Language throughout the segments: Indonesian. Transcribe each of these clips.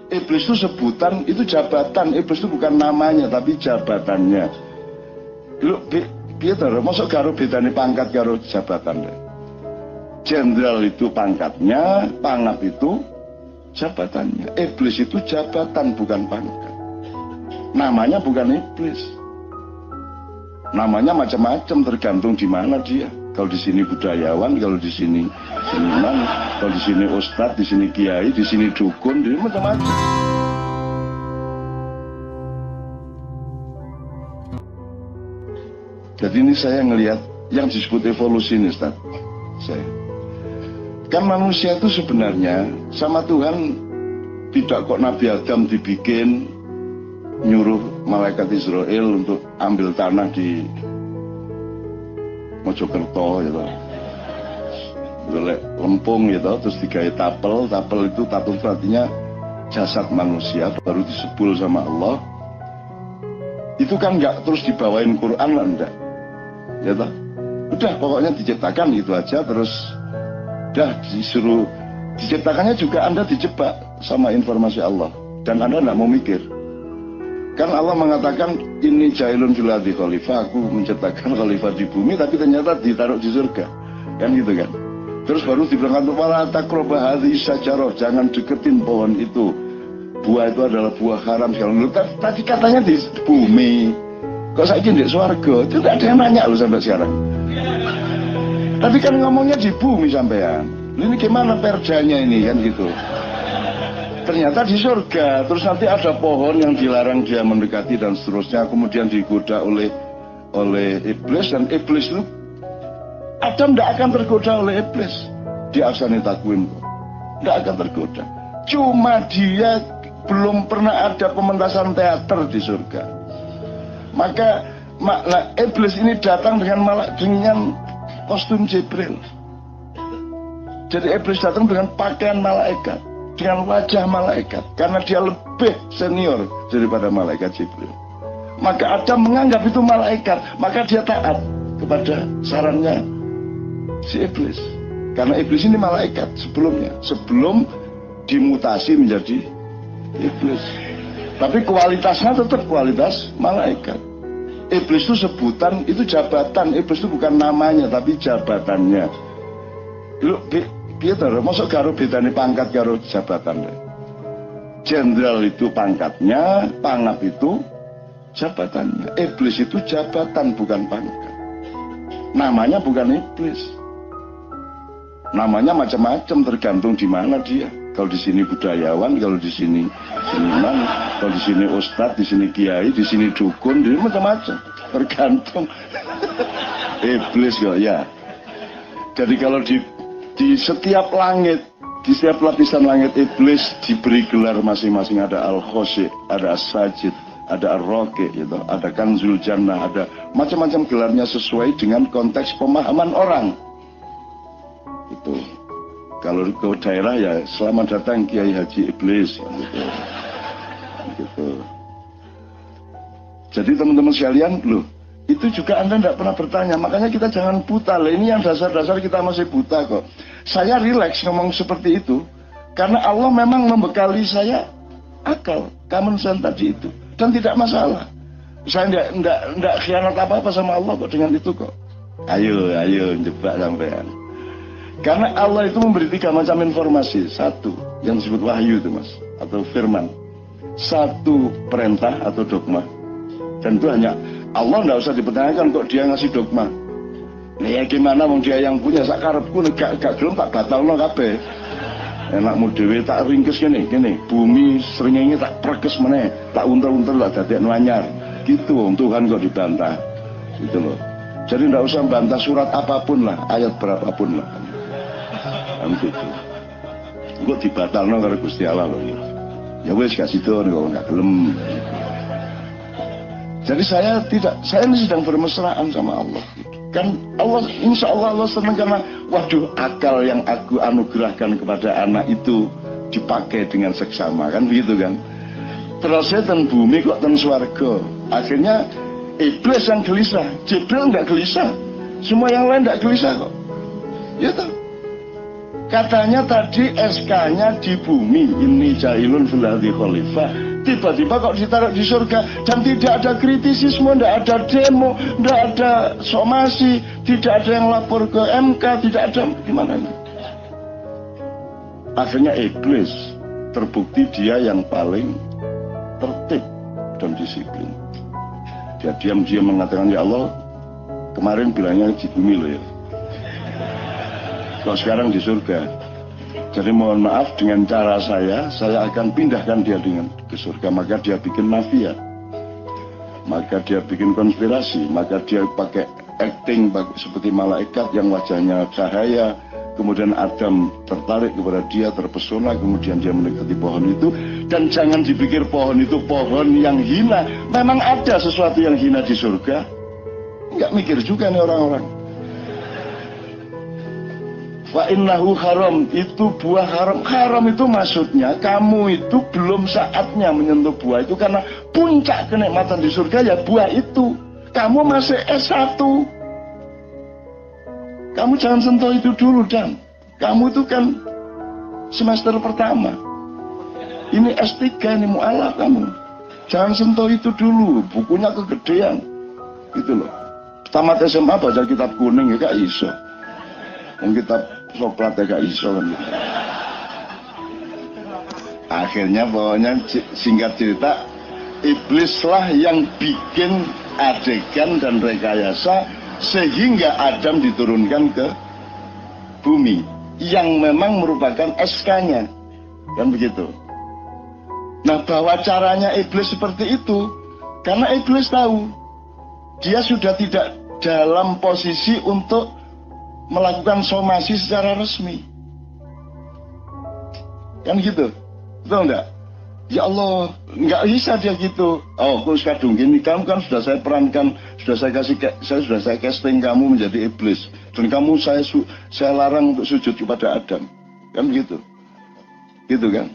Iblis itu sebutan, itu jabatan. Iblis itu bukan namanya, tapi jabatannya. Lu gitu, masuk karo bedane pangkat karo jabatan. Jenderal itu pangkatnya, pangap itu jabatannya. Iblis itu jabatan, bukan pangkat. Namanya bukan iblis. Namanya macam-macam, tergantung di mana dia. Kalau di sini budayawan, kalau di sini seniman, kalau di sini ustadz, di sini kiai, di sini dukun, di sini macam-macam. Jadi ini saya ngelihat yang disebut evolusi ini, Ustaz. Kan manusia itu sebenarnya sama Tuhan tidak kok Nabi Adam dibikin nyuruh malaikat Israel untuk ambil tanah di Mojokerto gitu, golek lempung gitu, terus digawe tapel. Tapel itu artinya jasad manusia baru disebul sama Allah. Itu kan nggak terus dibawain Quran lah, enggak ya toh? Udah pokoknya diciptakan gitu aja, terus udah disuruh diciptakannya juga Anda dijebak sama informasi Allah dan Anda nggak mau mikir. Kan Allah mengatakan ini jailun fil ardi khalifah, aku menciptakan khalifah di bumi, tapi ternyata ditaruh di surga. Kan gitu kan. Terus baru dibilang wala taqrabu hadhihi syajarah, jangan deketin pohon itu. Buah itu adalah buah haram sekali. Tadi katanya di bumi. Kok saiki di surga? Itu tidak ada yang nanya lu sampai sekarang. Tapi kan ngomongnya di bumi sampean. Ini gimana perdanya ini kan gitu. Ternyata di surga, terus nanti ada pohon yang dilarang dia mendekati dan seterusnya, kemudian digoda oleh iblis, dan iblis itu Adam tidak akan tergoda oleh iblis di Ahsani Taqwim, tidak akan tergoda. Cuma dia belum pernah ada pementasan teater di surga. Maka iblis ini datang dengan kostum Jibril. Jadi iblis datang dengan pakaian malaikat, dengan wajah malaikat, karena dia lebih senior daripada malaikat Jibril. Maka Adam menganggap itu malaikat, maka dia taat kepada sarannya si iblis. Karena iblis ini malaikat sebelumnya, sebelum dimutasi menjadi iblis. Tapi kualitasnya tetap kualitas malaikat. Iblis itu sebutan, itu jabatan. Iblis itu bukan namanya, tapi jabatannya. Lu gitu, masuk karo bedane pangkat karo jabatan. Jenderal itu pangkatnya, pangap itu jabatannya. Iblis itu jabatan, bukan pangkat. Namanya bukan iblis. Namanya macam-macam, tergantung di mana dia. Kalau di sini budayawan, kalau di sini seniman, kalau di sini ustadz, di sini kiai, di sini dukun, di sini macam-macam. Tergantung. Iblis kok ya. Jadi kalau di setiap langit, di setiap lapisan langit iblis diberi gelar masing-masing. Ada Al-Khosi, ada As-Sajid, ada Ar-Roqi, gitu. Ada Kanzul Jannah, ada macam-macam gelarnya sesuai dengan konteks pemahaman orang. Itu. Kalau ke daerah ya selamat datang Kiai Haji Iblis, gitu. Gitu. Jadi teman-teman sekalian, loh, itu juga Anda tidak pernah bertanya. Makanya kita jangan buta. Ini yang dasar-dasar kita masih buta kok. Saya rileks ngomong seperti itu karena Allah memang membekali saya akal, common sense tadi itu, dan tidak masalah. Saya tidak khianat apa-apa sama Allah kok dengan itu kok. Ayo jebak sampean. Karena Allah itu memberi 3 macam informasi. Satu yang disebut wahyu itu mas, atau firman. Satu perintah atau dogma. Dan itu hanya Allah, tidak usah dipertanyakan kok dia ngasih dogma. Nah ya gimana wong dia yang punya sakarepku gak gelem tak batalno kabeh. Enakmu dhewe tak ringkes gini, bumi srengenge tak perkes meneh, tak untel-untel tak dadekno anyar. Gitu wong Tuhan kok dibantah. Gitu loh. Jadi tidak usah bantah surat apapun lah, ayat berapapun lah. Gitu. Kok dibatalno karo Gusti Allah loh. Ya wis gak sido kok gak gelem. Jadi saya ini sedang bermesraan sama Allah. Kan Allah, insya Allah Allah senang karena waduh akal yang aku anugerahkan kepada anak itu dipakai dengan seksama, kan begitu kan. Terus saya ten bumi kok ten swarga. Akhirnya iblis yang gelisah, Jibril nggak gelisah, semua yang lain nggak gelisah kok. Ya toh. Katanya tadi SK-nya di bumi, ini jailun fil ardi khalifah. Tiba-tiba kok ditaruh di surga dan tidak ada kritisisme, tidak ada demo, tidak ada somasi, tidak ada yang lapor ke MK, tidak ada gimana ini. Akhirnya iblis terbukti dia yang paling tertib dan disiplin. Dia diam-diam mengatakan, ya Allah, kemarin bilangnya di bumi loh ya, kok sekarang di surga. Jadi mohon maaf, dengan cara saya akan pindahkan dia ke surga. Maka dia bikin mafia, maka dia bikin konspirasi, maka dia pakai acting seperti malaikat yang wajahnya cahaya. Kemudian Adam tertarik kepada dia, terpesona, kemudian dia mendekati pohon itu. Dan jangan dipikir pohon itu pohon yang hina. Memang ada sesuatu yang hina di surga. Nggak mikir juga nih orang-orang. Wa innahu haram, itu buah haram. Haram itu maksudnya kamu itu belum saatnya menyentuh buah itu, karena puncak kenikmatan di surga ya buah itu. Kamu masih S1. Kamu jangan sentuh itu dulu, Dan. Kamu itu kan semester pertama. Ini S3, ini mu'alaf kamu. Jangan sentuh itu dulu, bukunya kegedean. Gitu loh. Tamat SMA baca kitab kuning ya gak iso. Kitab soplat ya gak iso kan. Akhirnya pokoknya singkat cerita, iblislah yang bikin adegan dan rekayasa sehingga Adam diturunkan ke bumi yang memang merupakan SK-nya, kan begitu. Nah, bahwa caranya iblis seperti itu karena iblis tahu dia sudah tidak dalam posisi untuk melakukan somasi secara resmi, kan gitu, betul enggak? Ya Allah, nggak bisa dia gitu. Oh, Kus Kadung gini, kamu kan sudah saya perankan, sudah saya casting kamu menjadi iblis, dan kamu saya larang untuk sujud kepada Adam, kan begitu, gitu kan?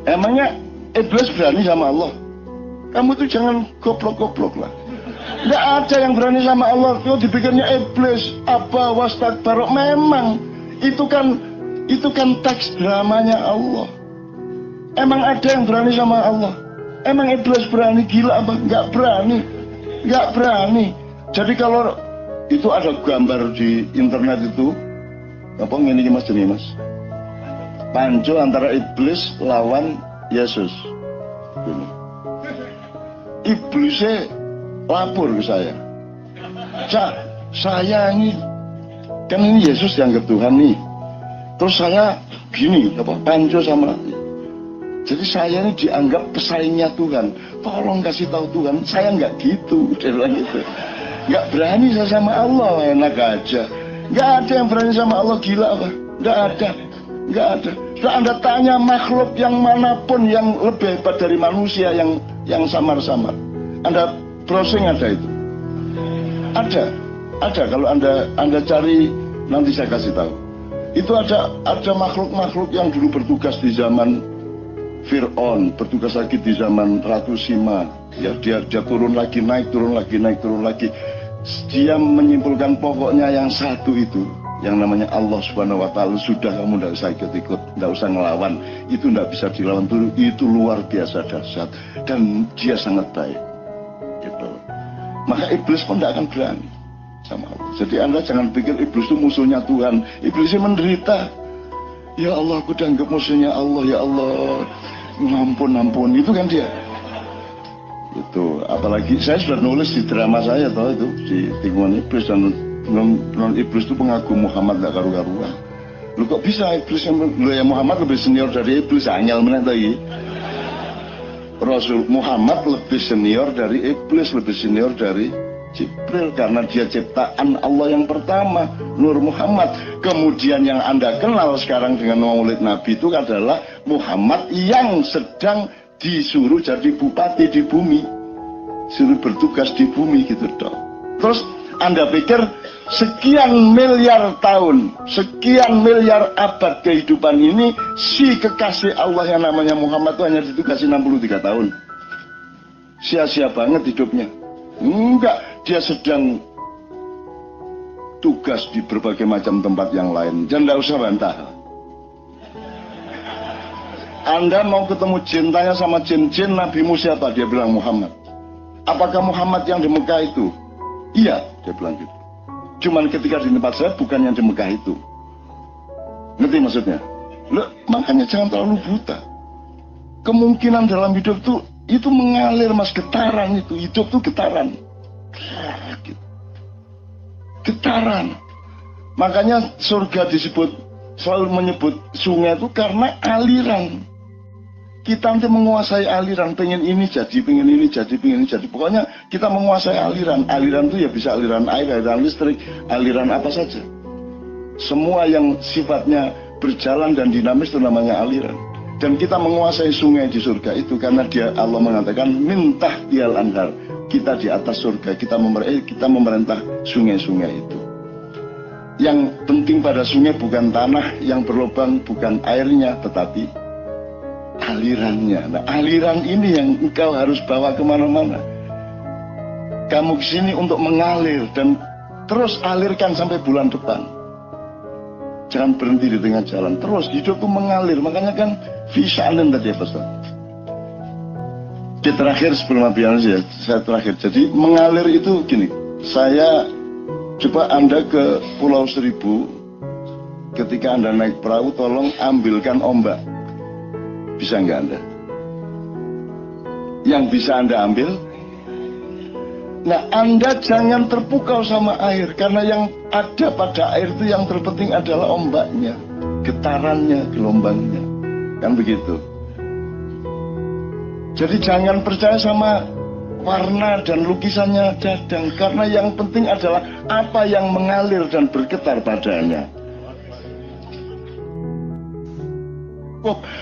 Emangnya iblis berani sama Allah? Kamu tuh jangan goblok-goblok lah. Nggak ada yang berani sama Allah. Kalau dipikirnya iblis apa wastakbar, memang itu kan teks dramanya Allah. Emang ada yang berani sama Allah? Emang iblis berani? Gila apa? Nggak berani. Nggak berani. Jadi kalau itu ada gambar di internet itu, apa ini mas jenis mas? Panco antara iblis lawan Yesus. Ini. Iblisnya lapor ke saya. Saya ini kan ini Yesus dianggap Tuhan nih. Terus saya gini, apa? Panco sama. Jadi saya ini dianggap pesaingnya Tuhan. Tolong kasih tahu Tuhan, saya nggak gitu. Dia bilang gitu. Nggak berani saya sama Allah, enak aja. Nggak ada yang berani sama Allah, gila apa? Nggak ada. Nggak ada. Sudah Anda tanya makhluk yang manapun yang lebih hebat dari manusia yang samar-samar. Anda browsing ada itu. Ada. Kalau Anda cari, nanti saya kasih tahu. Itu ada makhluk-makhluk yang dulu bertugas di zaman Fir'aun, bertugas lagi di zaman Ratu Sima. Ya, dia turun lagi, naik, turun lagi, naik, turun lagi. Dia menyimpulkan pokoknya yang satu itu, yang namanya Allah Subhanahu wa Ta'ala. Sudah, kamu tidak usah ikut-ikut, tidak usah ngelawan. Itu tidak bisa dilawan dulu. Itu luar biasa dahsyat dan dia sangat baik. Gitu. Maka iblis pun tidak akan berani sama Allah. Jadi Anda jangan pikir iblis itu musuhnya Tuhan. Iblisnya menderita. Ya Allah, aku dianggap musuhnya Allah, ya Allah. Ampun, itu kan dia. Itu, apalagi saya sudah nulis di drama saya tahu itu di tikungan iblis, dan non iblis itu pengagum Muhammad gak karu-karuan. Lu kok bisa iblis yang Muhammad lebih senior dari iblis? Anyal meneh tadi. Rasul Muhammad lebih senior dari iblis, lebih senior dari Jibril, karena dia ciptaan Allah yang pertama, Nur Muhammad. Kemudian yang Anda kenal sekarang dengan Maulid Nabi itu adalah Muhammad yang sedang disuruh jadi bupati di bumi, suruh bertugas di bumi gitu dong. Terus Anda pikir sekian miliar tahun, sekian miliar abad kehidupan ini, si kekasih Allah yang namanya Muhammad itu hanya ditugasi 63 tahun. Sia-sia banget hidupnya. Enggak, dia sedang tugas di berbagai macam tempat yang lain. Dan tidak usah bantah. Anda mau ketemu jin, tanya sama jin, nabimu siapa? Dia bilang Muhammad. Apakah Muhammad yang di Mekah itu? Iya, dia bilang gitu. Cuman ketika di tempat saya bukan yang di Mekah itu. Ngerti maksudnya? Loh, makanya jangan terlalu buta. Kemungkinan dalam hidup itu mengalir, mas, getaran itu. Hidup tuh getaran. Getaran. Makanya surga selalu menyebut sungai itu karena aliran. Kita nanti menguasai aliran, pengen ini jadi, pengen ini jadi, pengen ini jadi. Pokoknya kita menguasai aliran. Aliran itu ya bisa aliran air, aliran listrik, aliran apa saja. Semua yang sifatnya berjalan dan dinamis itu namanya aliran. Dan kita menguasai sungai di surga itu karena Allah mengatakan mintah tial anhar. Kita di atas surga, kita memerintah sungai-sungai itu. Yang penting pada sungai bukan tanah yang berlubang, bukan airnya, tetapi alirannya. Nah, aliran ini yang engkau harus bawa kemana-mana. Kamu kesini untuk mengalir dan terus alirkan sampai bulan depan. Jangan berhenti di tengah jalan. Terus hidup itu mengalir. Makanya kan visa'anin tadi ya Ustaz. Terakhir sebelum habis ya, saya terakhir. Jadi mengalir itu gini. Saya coba Anda ke Pulau Seribu. Ketika Anda naik perahu, tolong ambilkan ombak. Bisa nggak Anda? Yang bisa Anda ambil? Nah, Anda jangan terpukau sama air, karena yang ada pada air itu yang terpenting adalah ombaknya, getarannya, gelombangnya. Kan begitu. Jadi jangan percaya sama warna dan lukisannya dadang, karena yang penting adalah apa yang mengalir dan bergetar padanya.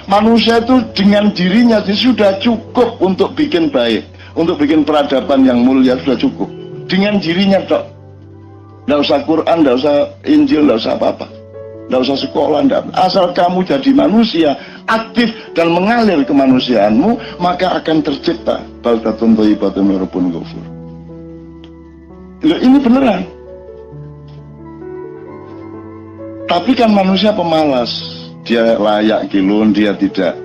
Manusia itu dengan dirinya sudah cukup untuk bikin baik, untuk bikin peradaban yang mulia sudah cukup. Dengan dirinya dok. Tidak usah Quran, tidak usah Injil, tidak usah apa-apa. Tidak usah sekolah, tidak. Asal kamu jadi manusia, aktif dan mengalir kemanusiaanmu, maka akan tercipta baldatun thayyibatun wa rabbun ghafur. Ini beneran. Tapi kan manusia pemalas. Dia layak kilun, dia tidak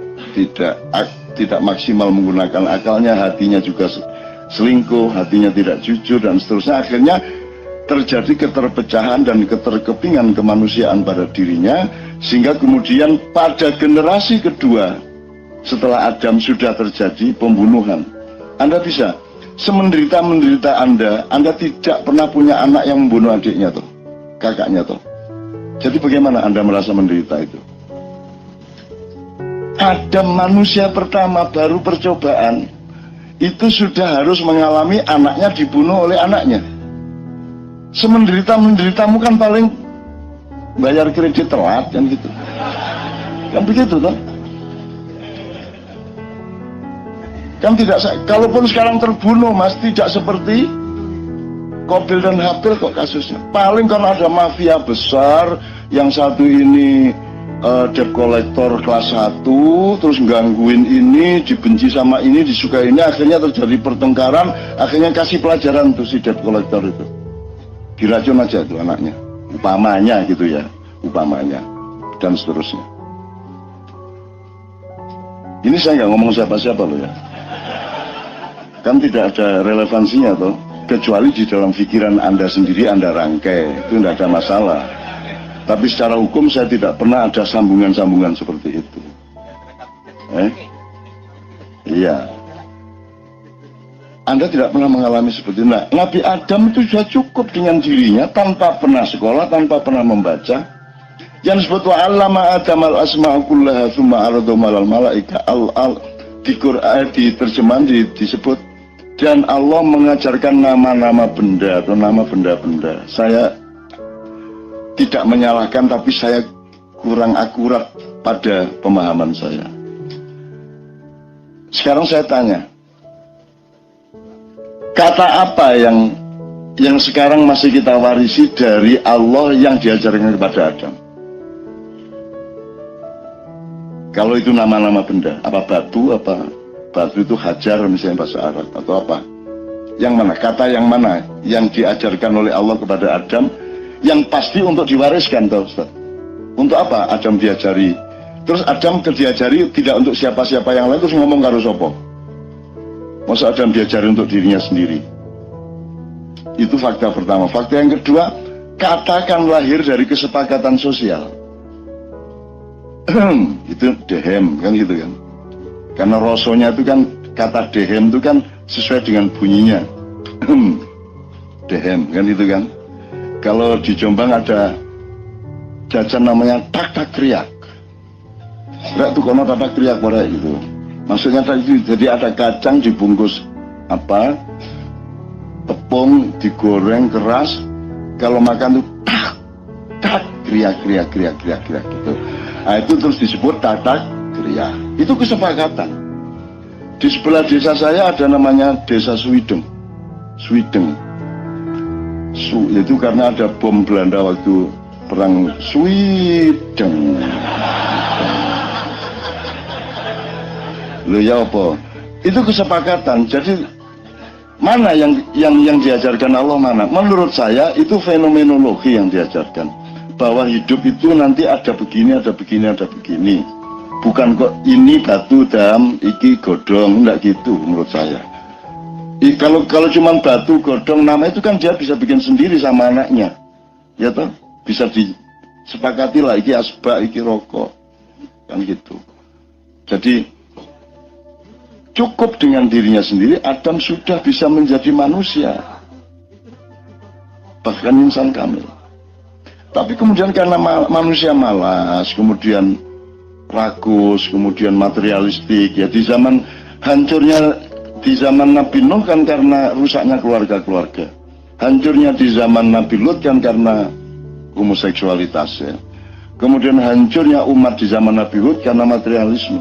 maksimal menggunakan akalnya, hatinya juga selingkuh, hatinya tidak jujur dan seterusnya. Akhirnya terjadi keterpecahan dan keterkepingan kemanusiaan pada dirinya, sehingga kemudian pada generasi kedua setelah Adam sudah terjadi pembunuhan. Anda bisa semenderita-menderita Anda tidak pernah punya anak yang membunuh adiknya tuh, kakaknya tuh. Jadi bagaimana Anda merasa menderita itu? Adam manusia pertama baru percobaan itu sudah harus mengalami anaknya dibunuh oleh anaknya. Semenderita-menderitamu kan paling bayar kredit telat kan gitu. Kan begitu toh? Kan tidak, kalaupun sekarang terbunuh mas, tidak seperti Qabil dan Habil kok kasusnya. Paling karena ada mafia besar, yang satu ini debt collector kelas 1, terus gangguin ini, dibenci sama ini, disukai ini, akhirnya terjadi pertengkaran, akhirnya kasih pelajaran tuh si debt collector itu. Diracun aja tuh anaknya, upamanya gitu ya, upamanya, dan seterusnya. Ini saya nggak ngomong siapa-siapa loh ya. Kan tidak ada relevansinya toh, kecuali di dalam pikiran Anda sendiri Anda rangkai, itu tidak ada masalah. Tapi secara hukum saya tidak pernah ada sambungan-sambungan seperti itu. Iya. Anda tidak pernah mengalami seperti itu. Nah, Nabi Adam itu sudah cukup dengan dirinya tanpa pernah sekolah, tanpa pernah membaca. Yang disebut wa'allama Adam al-asma'a kullaha tsumma 'aradahum 'alal malaika di Quran, di terjemahan disebut dan Allah mengajarkan nama-nama benda atau nama benda-benda. Saya tidak menyalahkan, tapi saya kurang akurat pada pemahaman saya. Sekarang saya tanya, kata apa yang sekarang masih kita warisi dari Allah yang diajarkan kepada Adam? Kalau itu nama-nama benda, apa batu itu hajar misalnya bahasa Arab atau apa? Yang mana? Kata yang mana yang diajarkan oleh Allah kepada Adam yang pasti untuk diwariskan toh Ustaz. Untuk apa Adam diajari? Terus Adam diajari tidak untuk siapa-siapa yang lain, terus ngomong karo sopo. Masa Adam diajari untuk dirinya sendiri? Itu fakta pertama. Fakta yang kedua, katakan lahir dari kesepakatan sosial. Itu dehem kan gitu kan. Karena rasonya itu kan, kata dehem itu kan sesuai dengan bunyinya. Dehem kan itu kan. Kalau di Jombang ada jajan namanya tak-tak kriak. Enggak tuh kono tak-tak kriak pada gitu. Maksudnya tadi, jadi ada kacang dibungkus apa? Tepung digoreng keras. Kalau makan tuh tak kriak gitu. Nah, itu terus disebut tak-tak kriak. Itu kesepakatan. Di sebelah desa saya ada namanya Desa Swideng. Itu karena ada bom Belanda waktu perang Swideng. Loh ya apa? Itu kesepakatan. Jadi mana yang diajarkan Allah mana? Menurut saya itu fenomenologi yang diajarkan. Bahwa hidup itu nanti ada begini, ada begini, ada begini. Bukan kok ini batu dam, iki godong, enggak gitu menurut saya. Kalau cuma batu godong nama itu kan dia bisa bikin sendiri sama anaknya, ya toh, bisa disepakati lah, iki asbak, iki rokok, kan gitu. Jadi cukup dengan dirinya sendiri, Adam sudah bisa menjadi manusia, bahkan insan kamil. Tapi kemudian karena manusia malas, kemudian rakus, kemudian materialistik, ya di zaman hancurnya di zaman Nabi Nuh kan karena rusaknya keluarga-keluarga. Hancurnya di zaman Nabi Lut kan karena homoseksualitas ya. Kemudian hancurnya umat di zaman Nabi Hud karena materialisme.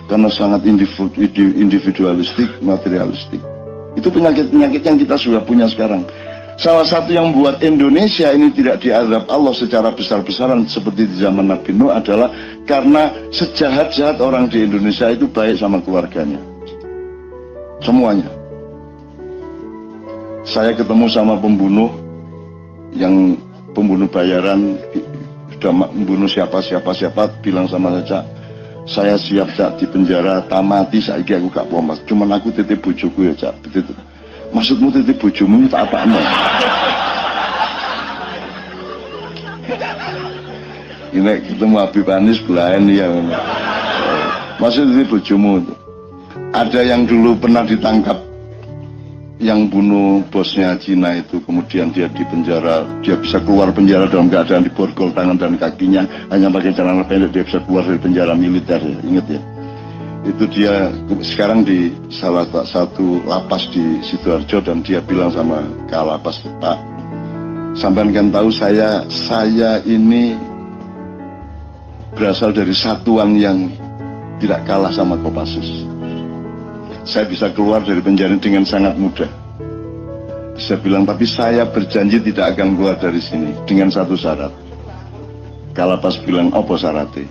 Karena sangat individualistik, materialistik. Itu penyakit-penyakit yang kita sudah punya sekarang. Salah satu yang membuat Indonesia ini tidak diazab Allah secara besar-besaran seperti di zaman Nabi Nuh adalah karena sejahat-jahat orang di Indonesia itu baik sama keluarganya. Semuanya. Saya ketemu sama pembunuh yang pembunuh bayaran, sudah membunuh siapa, bilang sama saya siap Cak di penjara, tamati saiki aku gak pomas. Cuman aku titip bojoku ya Cak. Maksudmu titip bojomu tak apa-apa? Ini ketemu Habib Anis belain ya. Maksud titip bojomu itu. Ada yang dulu pernah ditangkap yang bunuh bosnya Cina itu, kemudian dia di penjara, dia bisa keluar penjara dalam keadaan diborgol tangan dan kakinya, hanya pakai celana pendek dia bisa keluar dari penjara militer ya, ingat ya. Itu dia sekarang di salah satu lapas di Sidoarjo dan dia bilang sama Kalapas, Pak, sampean kan tahu saya ini berasal dari satuan yang tidak kalah sama Kopassus. Saya bisa keluar dari penjara dengan sangat mudah. Saya bilang, tapi saya berjanji tidak akan keluar dari sini dengan satu syarat. Kalapas bilang, apa syaratnya?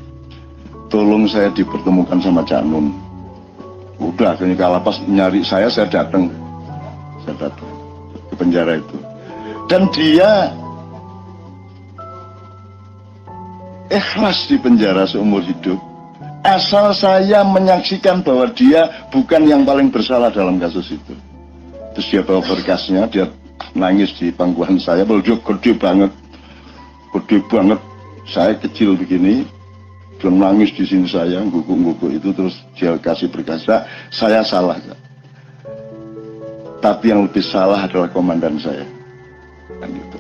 Tolong saya dipertemukan sama Cak Nun. Udah, akhirnya Kalapas nyari saya datang ke penjara itu. Dan dia ikhlas di penjara seumur hidup. Asal saya menyaksikan bahwa dia bukan yang paling bersalah dalam kasus itu. Terus dia bawa berkasnya, dia nangis di pangkuan saya, dia gede banget. Saya kecil begini, dia nangis di sini saya, guguk itu, terus dia kasih berkasnya, saya salah. Tapi yang lebih salah adalah komandan saya. Kan gitu.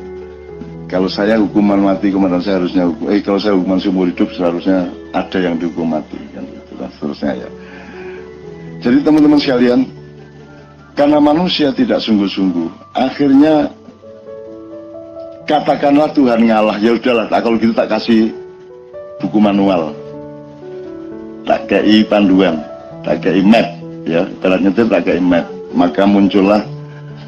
Kalau saya hukuman mati, komandan saya harusnya kalau saya hukuman seumur hidup seharusnya ada yang dihukum mati, kan gitu, dan seterusnya ya. Jadi teman-teman sekalian, karena manusia tidak sungguh-sungguh, akhirnya katakanlah Tuhan ngalah, ya udahlah, kalau gitu tak kasih buku manual, tak kei panduan, tak kei map, ya, ibaratnya itu tak kei map, maka muncullah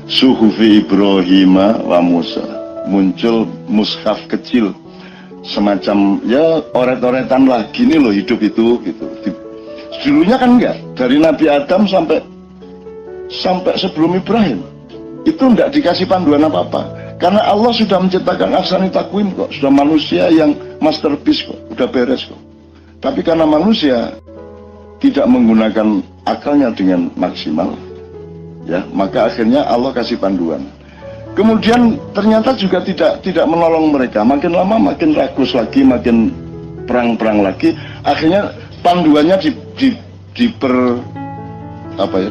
Suhufi Ibrahim wa Musa. Muncul mushaf kecil semacam ya oret-oretan lah, gini loh hidup itu gitu. Dulunya kan enggak, dari Nabi Adam sampai sebelum Ibrahim itu enggak dikasih panduan apa-apa. Karena Allah sudah menciptakan ahsani takwim kok, sudah manusia yang masterpiece kok, udah beres kok. Tapi karena manusia tidak menggunakan akalnya dengan maksimal, ya, maka akhirnya Allah kasih panduan. Kemudian ternyata juga tidak menolong mereka. Makin lama makin rakus lagi, makin perang-perang lagi. Akhirnya panduannya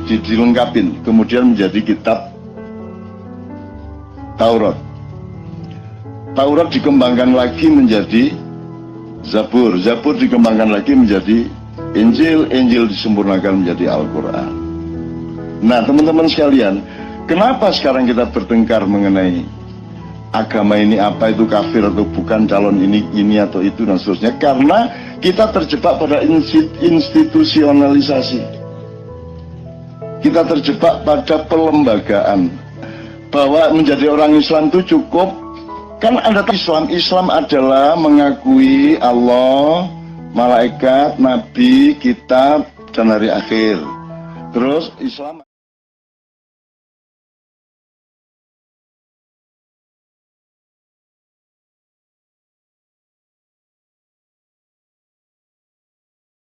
dilengkapin. Kemudian menjadi kitab Taurat. Taurat dikembangkan lagi menjadi Zabur. Zabur dikembangkan lagi menjadi Injil. Injil disempurnakan menjadi Al-Quran. Nah, teman-teman sekalian, kenapa sekarang kita bertengkar mengenai agama ini apa itu kafir atau bukan, calon ini atau itu dan seterusnya? Karena kita terjebak pada institusionalisasi. Kita terjebak pada pelembagaan. Bahwa menjadi orang Islam itu cukup, kan ada Islam adalah mengakui Allah, malaikat, nabi, kitab, dan hari akhir. Terus Islam